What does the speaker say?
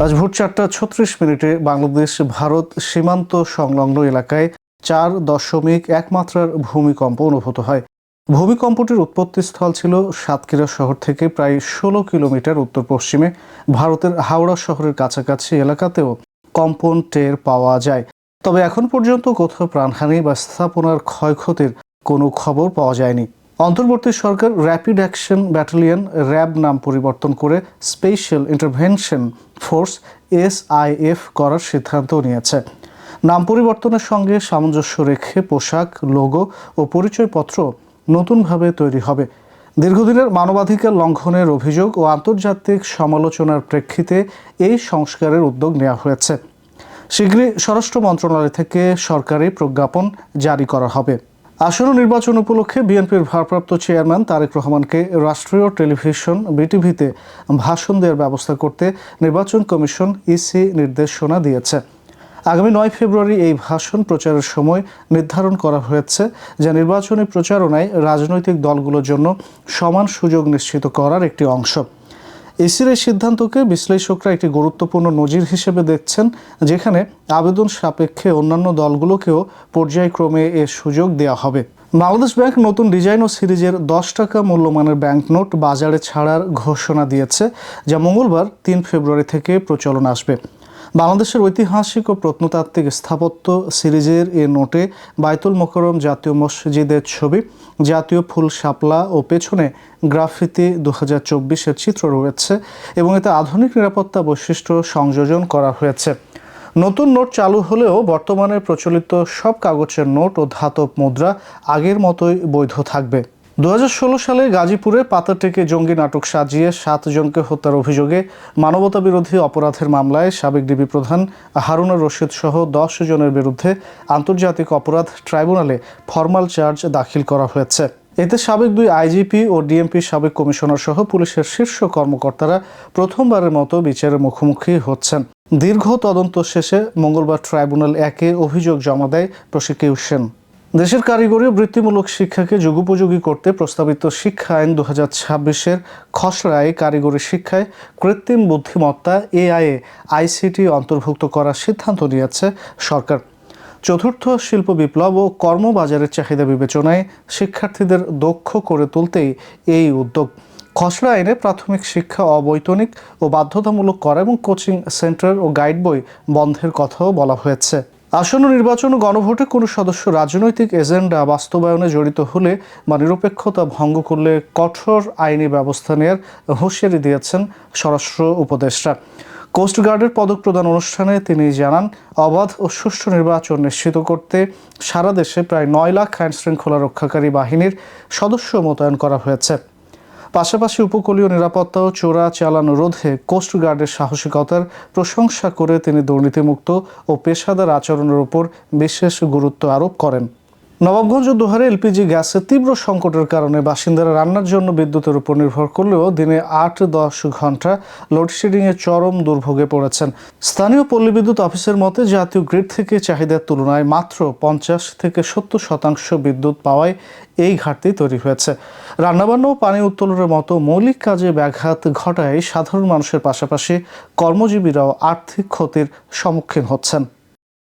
আজ ভোর 4:36 বাংলাদেশ ভারত সীমান্ত সংলগ্ন এলাকায় 4.1 মাত্রার ভূমিকম্প অনুভূত হয়। ভূমিকম্পটির উৎপত্তিস্থল ছিল সাতক্ষীরা শহর থেকে প্রায় 16 কিলোমিটার উত্তর পশ্চিমে। ভারতের হাওড়া শহরের কাছাকাছি এলাকাতেও কম্পন টের পাওয়া যায়। তবে এখন পর্যন্ত কোথাও প্রাণহানি বা স্থাপনার ক্ষয়ক্ষতির কোনো খবর পাওয়া যায়নি। অন্তর্বর্তী সরকার র্যাপিড অ্যাকশন ব্যাটালিয়ন র্যাব নাম পরিবর্তন করে স্পেশাল ইন্টারভেনশন ফোর্স SIF করার সিদ্ধান্ত নিয়েছে। নাম পরিবর্তনের সঙ্গে সামঞ্জস্য রেখে পোশাক, লোগো ও পরিচয়পত্র নতুনভাবে তৈরি হবে। দীর্ঘদিনের মানবাধিকার লঙ্ঘনের অভিযোগ ও আন্তর্জাতিক সমালোচনার প্রেক্ষিতে এই সংস্কারের উদ্যোগ নেওয়া হয়েছে। শীঘ্রই স্বরাষ্ট্র মন্ত্রণালয় থেকে সরকারি প্রজ্ঞাপন জারি করা হবে। আসন্ন নির্বাচন উপলক্ষে বিএনপির ভারপ্রাপ্ত চেয়ারম্যান তারেক রহমানকে রাষ্ট্রীয় টেলিভিশন বিটিভিতে ভাষণ দেওয়ার ব্যবস্থা করতে নির্বাচন কমিশন EC নির্দেশনা দিয়েছে। আগামী 9 ফেব্রুয়ারি এই ভাষণ প্রচারের সময় নির্ধারণ করা হয়েছে, যা নির্বাচনী প্রচারণায় রাজনৈতিক দলগুলোর জন্য সমান সুযোগ নিশ্চিত করার একটি অংশ। ECর এই সিদ্ধান্তকে বিশ্লেষকরা একটি গুরুত্বপূর্ণ নজির হিসেবে দেখছেন, যেখানে আবেদন সাপেক্ষে অন্যান্য দলগুলোকেও পর্যায়ক্রমে এ সুযোগ দেওয়া হবে। বাংলাদেশ ব্যাংক নতুন ডিজাইন ও সিরিজের 10 টাকা মূল্যমানের ব্যাংকনোট বাজারে ছাড়ার ঘোষণা দিয়েছে, যা মঙ্গলবার 3 ফেব্রুয়ারি থেকে প্রচলন আসবে। বাংলাদেশের ঐতিহাসিক ও প্রত্নতাত্ত্বিক স্থাপত্য সিরিজের এ নোটে বায়তুল মোকাররম জাতীয় মসজিদের ছবি, জাতীয় ফুল শাপলা ও পেছনে গ্রাফিতি 2024-এর চিত্র রয়েছে এবং এতে আধুনিক নিরাপত্তা বৈশিষ্ট্য সংযোজন করা হয়েছে। নতুন নোট চালু হলেও বর্তমানে প্রচলিত সব কাগজের নোট ও ধাতব মুদ্রা আগের মতোই বৈধ থাকবে। 2016 সালে গাজীপুরে পাতাটেকে জঙ্গি নাটক সাজিয়ে 7 জনকে হত্যার অভিযোগে মানবতাবিরোধী অপরাধের মামলায় সাবেক ডিবি প্রধান হারুনুর রশিদ সহ 10 জনের বিরুদ্ধে আন্তর্জাতিক অপরাধ ট্রাইব্যুনালে ফরমাল চার্জ দাখিল করা হয়েছে। এতে সাবেক 2 IGP ও DMP সাবেক কমিশনার সহ পুলিশের শীর্ষ কর্মকর্তারা প্রথমবারের মতো বিচারের মুখোমুখি হচ্ছেন। দীর্ঘ তদন্ত শেষে মঙ্গলবার ট্রাইব্যুনাল 1-এ অভিযোগ জমা দেয় প্রসিকিউশন। দেশের কারিগরি ও বৃত্তিমূলক শিক্ষাকে যুগোপযোগী করতে প্রস্তাবিত শিক্ষা আইন 2026-এর খসড়ায় কারিগরি শিক্ষায় কৃত্রিম বুদ্ধিমত্তা AI ICT অন্তর্ভুক্ত করার সিদ্ধান্ত নিয়েছে সরকার। চতুর্থ শিল্প বিপ্লব ও কর্মবাজারের চাহিদা বিবেচনায় শিক্ষার্থীদের দক্ষ করে তুলতেই এই উদ্যোগ। খসড়া আইনে প্রাথমিক শিক্ষা অবৈতনিক ও বাধ্যতামূলক করা এবং কোচিং সেন্টার ও গাইড বই বন্ধের কথাও বলা হয়েছে। আসন্ন নির্বাচন ও গণভোটে কোনো সদস্য রাজনৈতিক এজেন্ডা বাস্তবায়নে জড়িত হলে বা নিরপেক্ষতা ভঙ্গ করলে কঠোর আইনি ব্যবস্থা নেওয়ার হুঁশিয়ারি দিয়েছেন স্বরাষ্ট্র উপদেষ্টা। কোস্টগার্ডের পদক প্রদান অনুষ্ঠানে তিনি জানান, অবাধ ও সুষ্ঠু নির্বাচন নিশ্চিত করতে সারা দেশে প্রায় 9 লাখ আইনশৃঙ্খলা রক্ষাকারী বাহিনীর সদস্য মোতায়েন করা হয়েছে। পাশাপাশি উপকূলীয় নিরাপত্তা ও চোরা চালান রোধে কোস্টগার্ডের সাহসিকতার প্রশংসা করে তিনি দুর্নীতিমুক্ত ও পেশাদার আচরণের উপর বিশেষ গুরুত্ব আরোপ করেন। নবাবগঞ্জ ও দোহারে LPG গ্যাসের তীব্র সংকটের কারণে বাসিন্দারা রান্নার জন্য বিদ্যুতের উপর নির্ভর করলেও দিনে 8-10 ঘন্টা লোডশেডিংয়ে চরম দুর্ভোগে পড়েছেন। স্থানীয় পল্লী বিদ্যুৎ অফিসের মতে জাতীয় গ্রিড থেকে চাহিদার তুলনায় মাত্র 50-70% বিদ্যুৎ পাওয়ায় এই ঘাটতি তৈরি হয়েছে। রান্নাবান্না ও পানি উত্তোলনের মতো মৌলিক কাজে ব্যাঘাত ঘটায় সাধারণ মানুষের পাশাপাশি কর্মজীবীরাও আর্থিক ক্ষতির সম্মুখীন হচ্ছেন।